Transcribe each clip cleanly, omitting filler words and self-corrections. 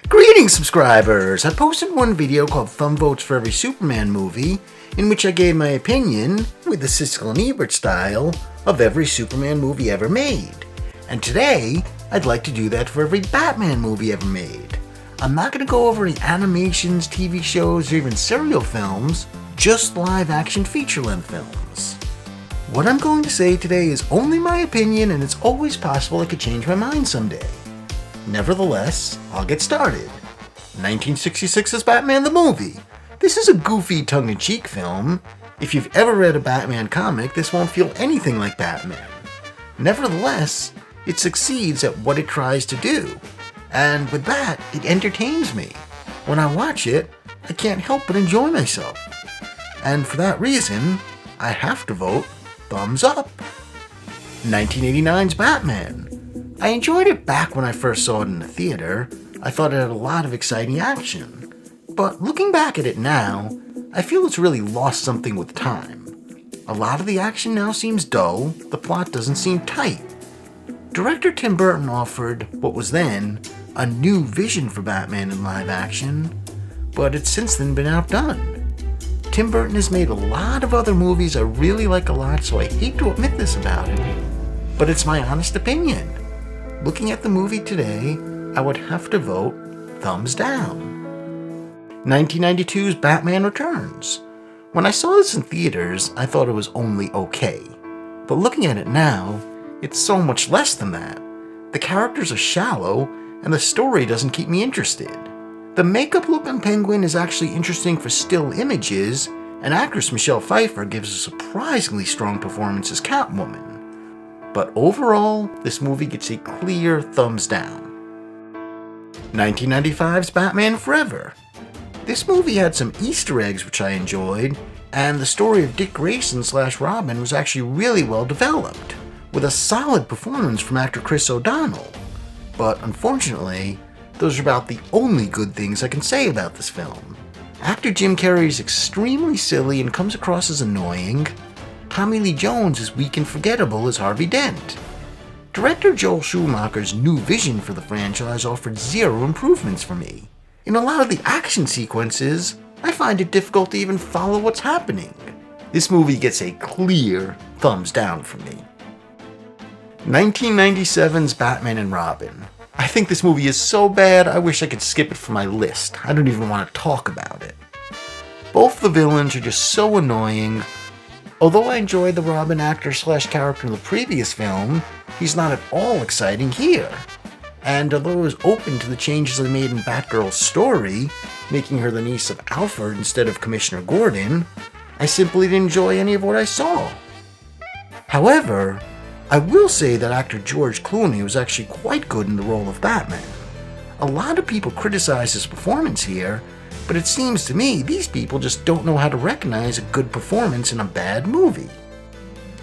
Greetings, subscribers! I posted one video called Thumb Votes for Every Superman Movie, in which I gave my opinion, with the Siskel Ebert style, of every Superman movie ever made. And today, I'd like to do that for every Batman movie ever made. I'm not going to go over any animations, TV shows, or even serial films, just live-action feature-length films. What I'm going to say today is only my opinion, and it's always possible I could change my mind someday. Nevertheless, I'll get started. 1966's Batman the Movie. This is a goofy, tongue-in-cheek film. If you've ever read a Batman comic, this won't feel anything like Batman. Nevertheless, it succeeds at what it tries to do. And with that, it entertains me. When I watch it, I can't help but enjoy myself. And for that reason, I have to vote thumbs up. 1989's Batman. I enjoyed it back when I first saw it in the theater. I thought it had a lot of exciting action. But looking back at it now, I feel it's really lost something with time. A lot of the action now seems dull, the plot doesn't seem tight. Director Tim Burton offered, what was then, a new vision for Batman in live action, but it's since then been outdone. Tim Burton has made a lot of other movies I really like a lot, so I hate to admit this about him, but it's my honest opinion. Looking at the movie today, I would have to vote thumbs down. 1992's Batman Returns. When I saw this in theaters, I thought it was only okay. But looking at it now, it's so much less than that. The characters are shallow, and the story doesn't keep me interested. The makeup look on Penguin is actually interesting for still images, and actress Michelle Pfeiffer gives a surprisingly strong performance as Catwoman. But overall, this movie gets a clear thumbs down. 1995's Batman Forever. This movie had some Easter eggs which I enjoyed, and the story of Dick Grayson / Robin was actually really well developed, with a solid performance from actor Chris O'Donnell. But unfortunately, those are about the only good things I can say about this film. Actor Jim Carrey is extremely silly and comes across as annoying. Tommy Lee Jones is weak and forgettable as Harvey Dent. Director Joel Schumacher's new vision for the franchise offered zero improvements for me. In a lot of the action sequences, I find it difficult to even follow what's happening. This movie gets a clear thumbs down from me. 1997's Batman and Robin. I think this movie is so bad I wish I could skip it from my list. I don't even want to talk about it. Both the villains are just so annoying. Although I enjoyed the Robin actor / character in the previous film, he's not at all exciting here. And although I was open to the changes they made in Batgirl's story, making her the niece of Alfred instead of Commissioner Gordon, I simply didn't enjoy any of what I saw. However, I will say that actor George Clooney was actually quite good in the role of Batman. A lot of people criticize his performance here, but it seems to me these people just don't know how to recognize a good performance in a bad movie.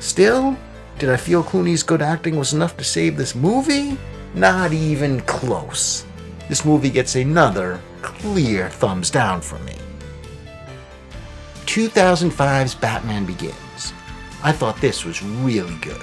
Still, did I feel Clooney's good acting was enough to save this movie? Not even close. This movie gets another clear thumbs down from me. 2005's Batman Begins. I thought this was really good.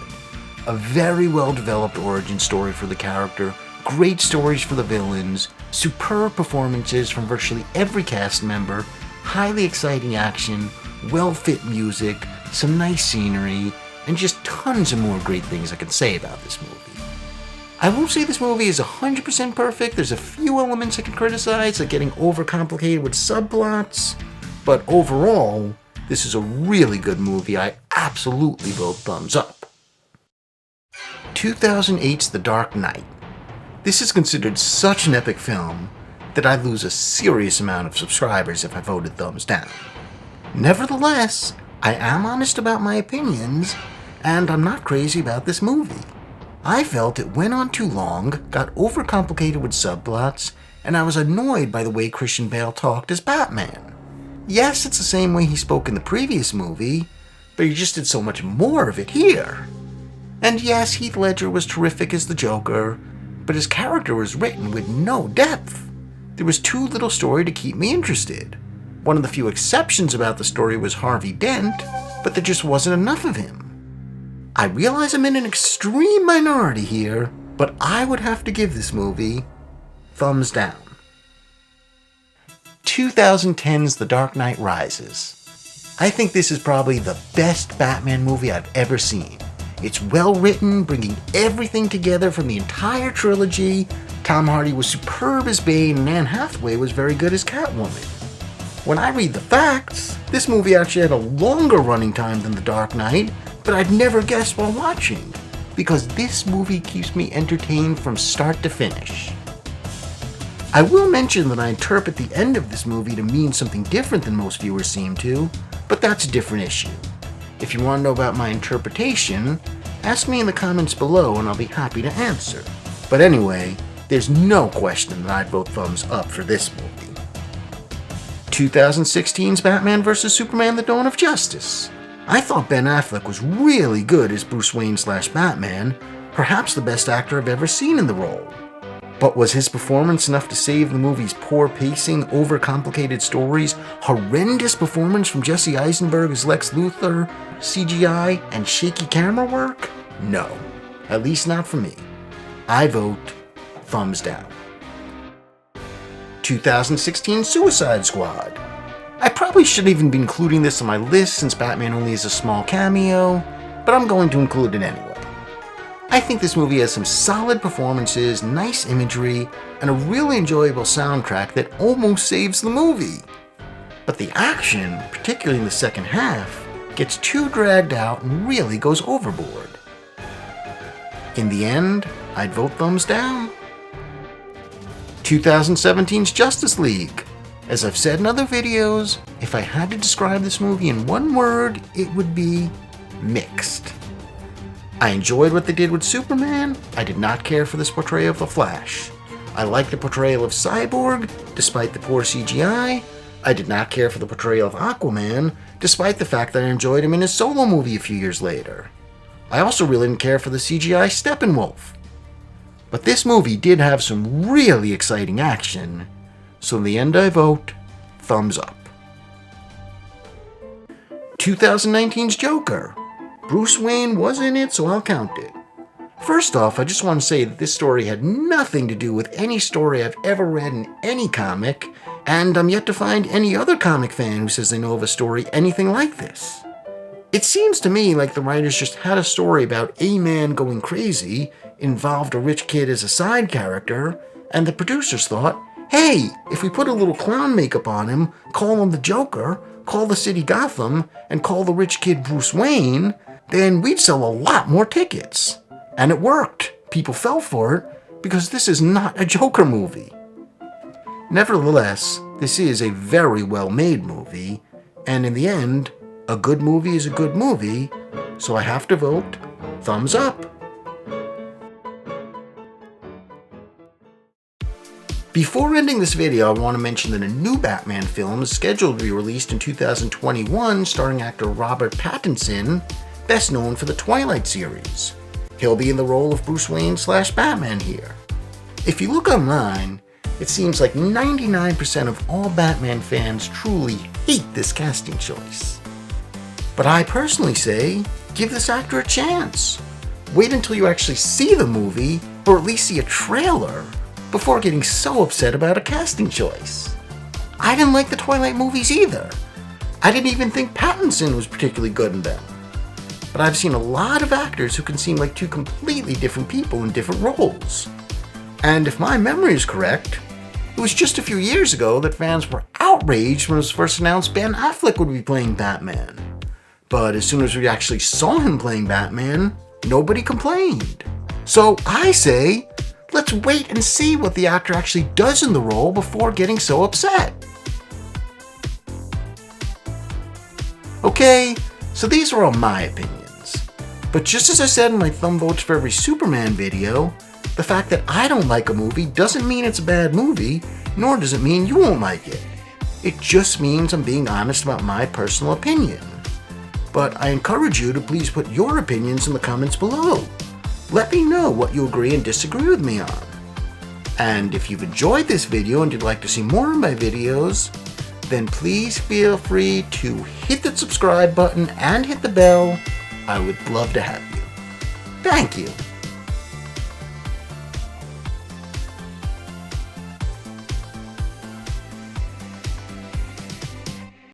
A very well-developed origin story for the character, great stories for the villains, superb performances from virtually every cast member, highly exciting action, well-fit music, some nice scenery, and just tons of more great things I can say about this movie. I won't say this movie is 100% perfect. There's a few elements I can criticize, like getting overcomplicated with subplots, but overall, this is a really good movie. I absolutely vote thumbs up. 2008's The Dark Knight. This is considered such an epic film that I'd lose a serious amount of subscribers if I voted thumbs down. Nevertheless, I am honest about my opinions, and I'm not crazy about this movie. I felt it went on too long, got overcomplicated with subplots, and I was annoyed by the way Christian Bale talked as Batman. Yes, it's the same way he spoke in the previous movie, but he just did so much more of it here. And yes, Heath Ledger was terrific as the Joker, but his character was written with no depth. There was too little story to keep me interested. One of the few exceptions about the story was Harvey Dent, but there just wasn't enough of him. I realize I'm in an extreme minority here, but I would have to give this movie thumbs down. 2010's The Dark Knight Rises. I think this is probably the best Batman movie I've ever seen. It's well written, bringing everything together from the entire trilogy. Tom Hardy was superb as Bane, and Anne Hathaway was very good as Catwoman. When I read the facts, this movie actually had a longer running time than The Dark Knight, but I'd never guessed while watching, because this movie keeps me entertained from start to finish. I will mention that I interpret the end of this movie to mean something different than most viewers seem to, but that's a different issue. If you want to know about my interpretation, ask me in the comments below and I'll be happy to answer. But anyway, there's no question that I'd vote thumbs up for this movie. 2016's Batman vs. Superman: The Dawn of Justice. I thought Ben Affleck was really good as Bruce Wayne/Batman, perhaps the best actor I've ever seen in the role. But was his performance enough to save the movie's poor pacing, overcomplicated stories, horrendous performance from Jesse Eisenberg as Lex Luthor, CGI, and shaky camera work? No, at least not for me. I vote thumbs down. 2016 Suicide Squad. I probably shouldn't even be including this on my list since Batman only has a small cameo, but I'm going to include it anyway. I think this movie has some solid performances, nice imagery, and a really enjoyable soundtrack that almost saves the movie. But the action, particularly in the second half, gets too dragged out and really goes overboard. In the end, I'd vote thumbs down. 2017's Justice League. As I've said in other videos, if I had to describe this movie in one word, it would be mixed. I enjoyed what they did with Superman. I did not care for this portrayal of the Flash. I liked the portrayal of Cyborg, despite the poor CGI. I did not care for the portrayal of Aquaman, despite the fact that I enjoyed him in his solo movie a few years later. I also really didn't care for the CGI Steppenwolf. But this movie did have some really exciting action, so in the end I vote thumbs up. 2019's Joker. Bruce Wayne was in it, so I'll count it. First off, I just want to say that this story had nothing to do with any story I've ever read in any comic, and I'm yet to find any other comic fan who says they know of a story anything like this. It seems to me like the writers just had a story about a man going crazy, involved a rich kid as a side character, and the producers thought, hey, if we put a little clown makeup on him, call him the Joker, call the city Gotham, and call the rich kid Bruce Wayne, then we'd sell a lot more tickets. And it worked. People fell for it because this is not a Joker movie. Nevertheless, this is a very well-made movie, and in the end, a good movie is a good movie, so I have to vote thumbs up. Before ending this video, I want to mention that a new Batman film is scheduled to be released in 2021 starring actor Robert Pattinson, best known for the Twilight series. He'll be in the role of Bruce Wayne/Batman here. If you look online, it seems like 99% of all Batman fans truly hate this casting choice. But I personally say, give this actor a chance. Wait until you actually see the movie, or at least see a trailer, before getting so upset about a casting choice. I didn't like the Twilight movies either. I didn't even think Pattinson was particularly good in them. But I've seen a lot of actors who can seem like two completely different people in different roles. And if my memory is correct, it was just a few years ago that fans were outraged when it was first announced Ben Affleck would be playing Batman. But as soon as we actually saw him playing Batman, nobody complained. So I say, let's wait and see what the actor actually does in the role before getting so upset. Okay, so these are all my opinions. But just as I said in my thumb votes for every Superman video, the fact that I don't like a movie doesn't mean it's a bad movie, nor does it mean you won't like it. It just means I'm being honest about my personal opinion. But I encourage you to please put your opinions in the comments below. Let me know what you agree and disagree with me on. And if you've enjoyed this video and you'd like to see more of my videos, then please feel free to hit that subscribe button and hit the bell. I would love to have you. Thank you.